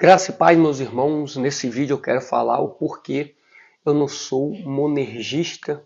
Graça e paz, meus irmãos. Nesse vídeo eu quero falar o porquê eu não sou monergista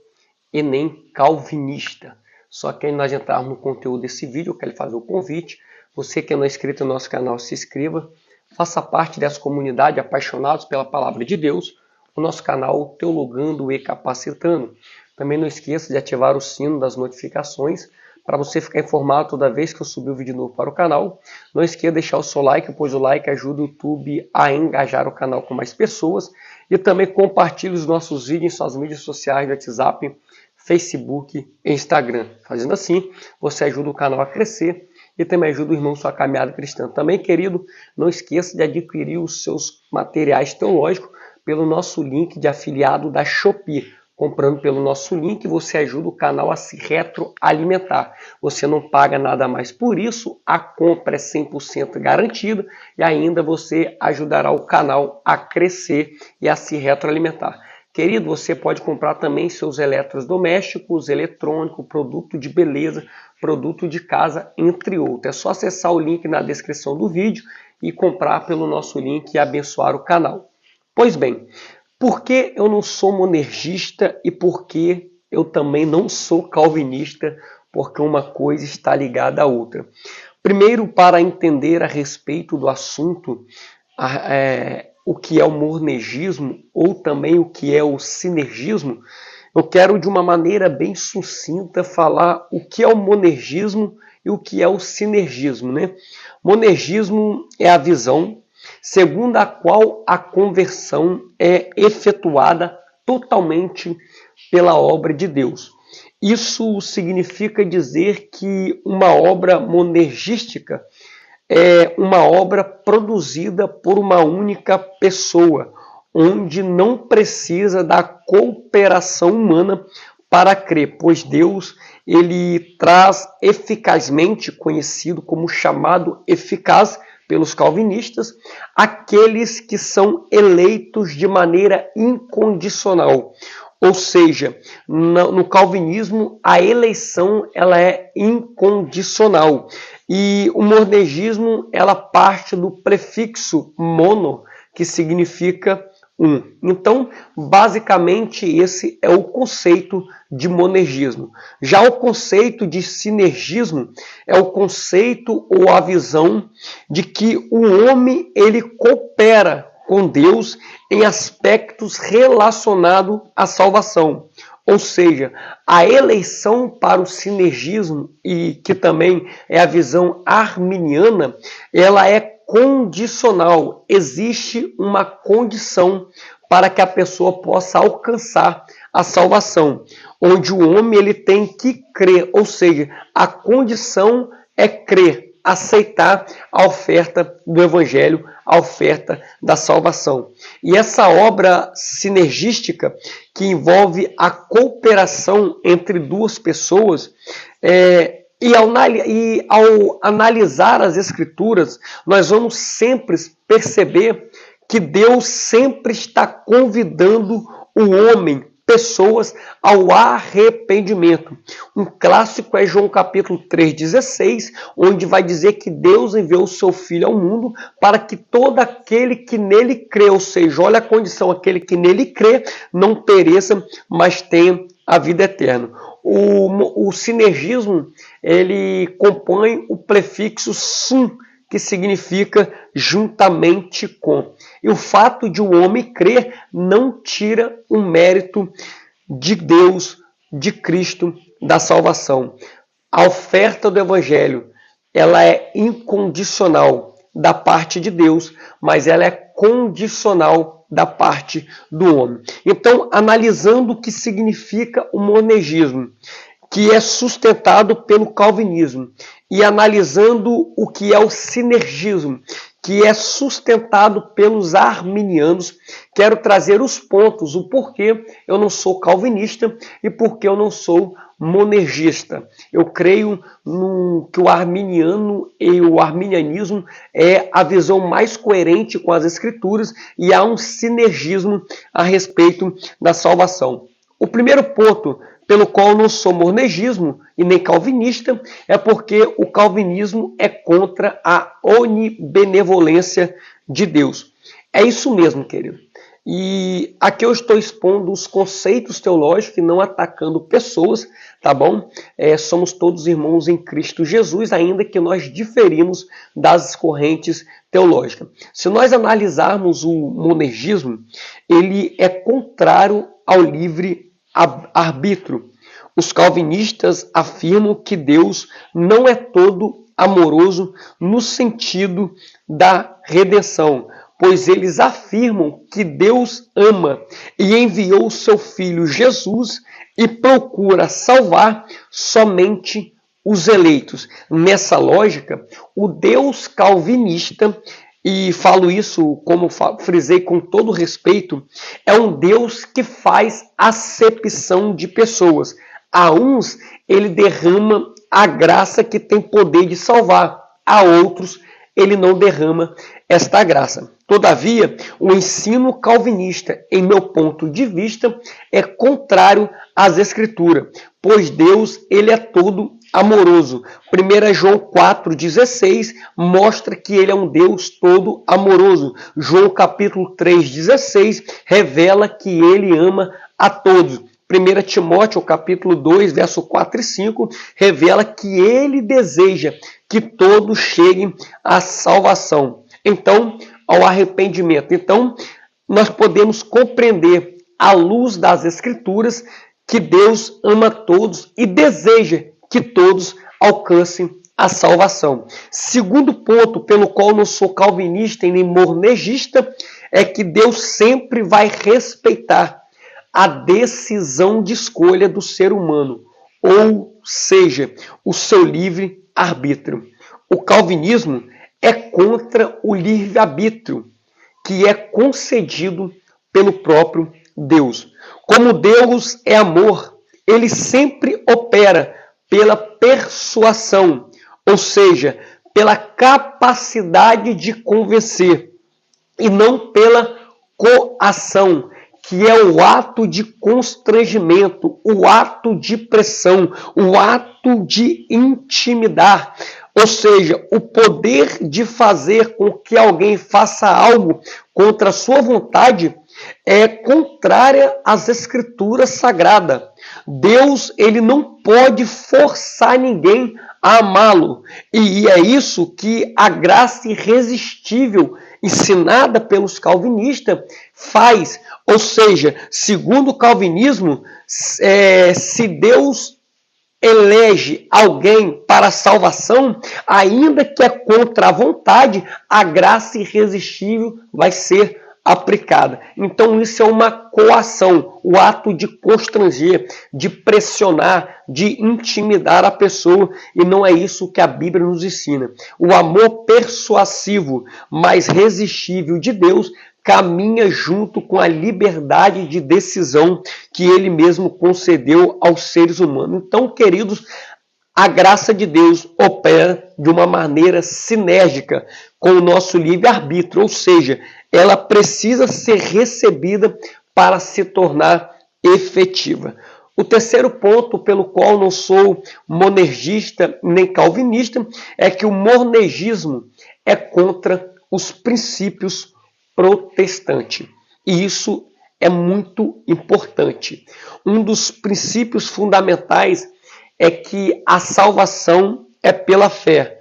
e nem calvinista. Só que antes de nós entrarmos no conteúdo desse vídeo, eu quero fazer o convite. Você que não é inscrito no nosso canal, se inscreva. Faça parte dessa comunidade apaixonados pela palavra de Deus. O nosso canal Teologando e Capacitando. Também não esqueça de ativar o sino das notificações para você ficar informado toda vez que eu subir um vídeo novo para o canal. Não esqueça de deixar o seu like, pois o like ajuda o YouTube a engajar o canal com mais pessoas. E também compartilhe os nossos vídeos em suas mídias sociais, no WhatsApp, Facebook e Instagram. Fazendo assim, você ajuda o canal a crescer e também ajuda o irmão em sua caminhada cristã. Também, querido, não esqueça de adquirir os seus materiais teológicos pelo nosso link de afiliado da Shopee. Comprando pelo nosso link, você ajuda o canal a se retroalimentar. Você não paga nada mais por isso, a compra é 100% garantida e ainda você ajudará o canal a crescer e a se retroalimentar. Querido, você pode comprar também seus eletrodomésticos, eletrônicos, produto de beleza, produto de casa, entre outros. É só acessar o link na descrição do vídeo e comprar pelo nosso link e abençoar o canal. Pois bem, por que eu não sou monergista e por que eu também não sou calvinista? Porque uma coisa está ligada à outra. Primeiro, para entender a respeito do assunto, o que é o monergismo ou também o que é o sinergismo, eu quero de uma maneira bem sucinta falar o que é o monergismo e o que é o sinergismo, né? Monergismo é a visão segundo a qual a conversão é efetuada totalmente pela obra de Deus. Isso significa dizer que uma obra monergística é uma obra produzida por uma única pessoa, onde não precisa da cooperação humana para crer, pois Deus ele traz eficazmente, conhecido como chamado eficaz, pelos calvinistas, aqueles que são eleitos de maneira incondicional. Ou seja, no calvinismo, a eleição ela é incondicional. E o monergismo ela parte do prefixo mono, que significa um. Então, basicamente, esse é o conceito de monergismo. Já o conceito de sinergismo é o conceito ou a visão de que o homem ele coopera com Deus em aspectos relacionados à salvação. Ou seja, a eleição para o sinergismo, e que também é a visão arminiana, ela é condicional. Existe uma condição para que a pessoa possa alcançar a salvação, onde o homem ele tem que crer, ou seja, a condição é crer, aceitar a oferta do evangelho, a oferta da salvação. E essa obra sinergística, que envolve a cooperação entre duas pessoas, e ao analisar as Escrituras, nós vamos sempre perceber que Deus sempre está convidando o homem, pessoas, ao arrependimento. Um clássico é João capítulo 3,16, onde vai dizer que Deus enviou o seu Filho ao mundo para que todo aquele que nele crê, ou seja, olha a condição, aquele que nele crê, não pereça, mas tenha a vida eterna. O sinergismo, ele compõe o prefixo sum, que significa juntamente com. E o fato de o homem crer não tira o mérito de Deus, de Cristo, da salvação. A oferta do Evangelho, ela é incondicional da parte de Deus, mas ela é condicional da parte do homem. Então, analisando o que significa o monergismo, que é sustentado pelo calvinismo, e analisando o que é o sinergismo, que é sustentado pelos arminianos, quero trazer os pontos, o porquê eu não sou calvinista e porquê eu não sou monergista. Eu creio que o arminiano e o arminianismo é a visão mais coerente com as Escrituras e há um sinergismo a respeito da salvação. O primeiro ponto pelo qual não sou monergismo e nem calvinista é porque o calvinismo é contra a onibenevolência de Deus. É isso mesmo, querido. E aqui eu estou expondo os conceitos teológicos e não atacando pessoas, tá bom? Somos todos irmãos em Cristo Jesus, ainda que nós diferimos das correntes teológicas. Se nós analisarmos o monergismo, ele é contrário ao livre arbítrio. Os calvinistas afirmam que Deus não é todo amoroso no sentido da redenção, pois eles afirmam que Deus ama e enviou o seu Filho Jesus e procura salvar somente os eleitos. Nessa lógica, o Deus calvinista, e falo isso como frisei com todo respeito, é um Deus que faz acepção de pessoas. A uns ele derrama a graça que tem poder de salvar, a outros ele não derrama esta graça. Todavia, o ensino calvinista, em meu ponto de vista, é contrário às Escrituras, pois Deus ele é todo amoroso. 1 João 4,16 mostra que ele é um Deus todo amoroso. João capítulo 3,16 revela que ele ama a todos. 1 Timóteo capítulo 2, verso 4 e 5 revela que ele deseja que todos cheguem à salvação. Então, ao arrependimento. Então, nós podemos compreender, à luz das Escrituras, que Deus ama todos e deseja que todos alcancem a salvação. Segundo ponto, pelo qual não sou calvinista e nem monergista, é que Deus sempre vai respeitar a decisão de escolha do ser humano, ou seja, o seu livre arbítrio. O calvinismo é contra o livre-arbítrio, que é concedido pelo próprio Deus. Como Deus é amor, ele sempre opera pela persuasão, ou seja, pela capacidade de convencer, e não pela coação, que é o ato de constrangimento, o ato de pressão, o ato de intimidar. Ou seja, o poder de fazer com que alguém faça algo contra a sua vontade é contrária às Escrituras Sagradas. Deus, ele não pode forçar ninguém a amá-lo. E é isso que a graça irresistível ensinada pelos calvinistas faz. Ou seja, segundo o calvinismo, se Deus elege alguém para a salvação, ainda que é contra a vontade, a graça irresistível vai ser aplicada. Então isso é uma coação, o ato de constranger, de pressionar, de intimidar a pessoa, e não é isso que a Bíblia nos ensina. O amor persuasivo, mas resistível de Deus caminha junto com a liberdade de decisão que ele mesmo concedeu aos seres humanos. Então, queridos, a graça de Deus opera de uma maneira sinérgica com o nosso livre-arbítrio, ou seja, ela precisa ser recebida para se tornar efetiva. O terceiro ponto pelo qual não sou monergista nem calvinista é que o monergismo é contra os princípios protestantes. E isso é muito importante. Um dos princípios fundamentais é que a salvação é pela fé.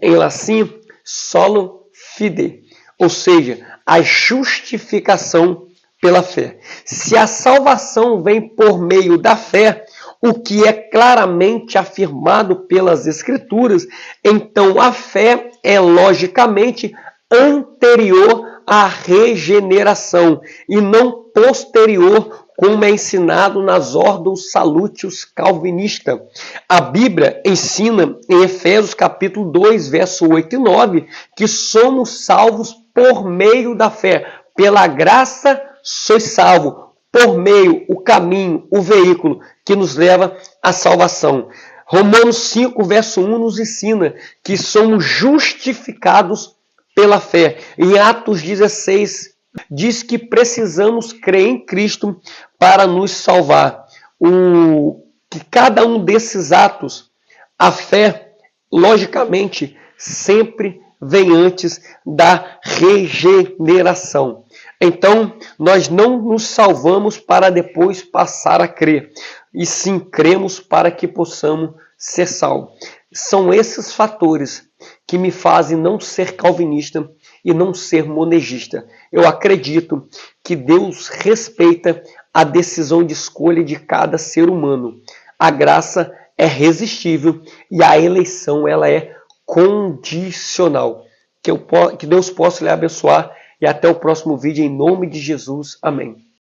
Em latim, solo fide, ou seja, a justificação pela fé. Se a salvação vem por meio da fé, o que é claramente afirmado pelas Escrituras, então a fé é logicamente anterior à regeneração e não posterior, como é ensinado nas Ordo Salutius calvinista. A Bíblia ensina em Efésios capítulo 2, verso 8 e 9, que somos salvos por meio da fé. Pela graça sois salvos, por meio, o caminho, o veículo que nos leva à salvação. Romanos 5, verso 1 nos ensina que somos justificados pela fé. Em Atos 16, diz que precisamos crer em Cristo para nos salvar. Que cada um desses atos, a fé, logicamente, sempre vem antes da regeneração. Então, nós não nos salvamos para depois passar a crer, e sim cremos para que possamos ser salvos. São esses fatores que me fazem não ser calvinista e não ser monergista. Eu acredito que Deus respeita a decisão de escolha de cada ser humano. A graça é irresistível e a eleição ela é condicional. Que Deus possa lhe abençoar e até o próximo vídeo em nome de Jesus. Amém.